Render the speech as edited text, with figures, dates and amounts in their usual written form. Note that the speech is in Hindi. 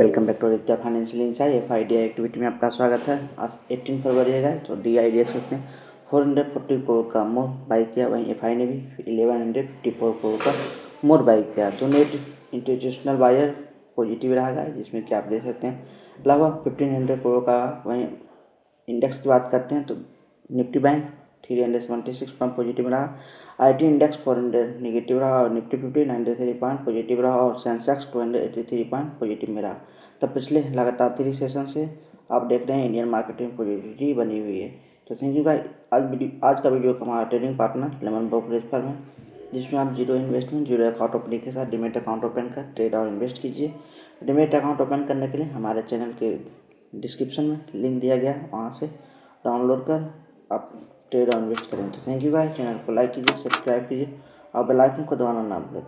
Welcome back to Aditya financial insight. FID activity में आपका स्वागत है। आज 18 फरवरी है तो डीआई देख सकते हैं 440 करोड़ का मोर बाई किया, वहीं एफआई ने भी 1154 करोड़ का मोर बाई किया। तो नेट इंस्टीट्यूशनल बायर पॉजिटिव रहा है, जिसमें कि आप देख सकते हैं लगभग 1500 करोड़ का। वहीं इंडेक्स की बात करते हैं तो निफ्टी बैंक 376 पॉइंट पॉजिटिव रहा, आईटी इंडेक्स 400 निगेटिव रहा और निफ्टी 50 93 पॉइंट पॉजिटिव रहा और सेंसेक्स 283 पॉइंट पॉजिटिव में रहा। तब पिछले लगातार 3 सेशन से आप देख रहे हैं इंडियन मार्केट में पॉजिटिविटी बनी हुई है। तो थैंक यू गाइस। आज का वीडियो हमारा trading partner lemon brokerage firm है, जिसमें आप zero investment zero account opening के साथ डीमेट अकाउंट ओपन कर ट्रेड और इन्वेस्ट कीजिए। डीमेट अकाउंट ओपन करने के लिए हमारे चैनल के डिस्क्रिप्शन में लिंक दिया गया है, वहाँ से डाउनलोड कर आप ट्रेड और इन्वेस्ट करें। तो थैंक यू गाइस। चैनल को लाइक कीजिए, सब्सक्राइब कीजिए और बेल आइकन को दबाना ना भूलें।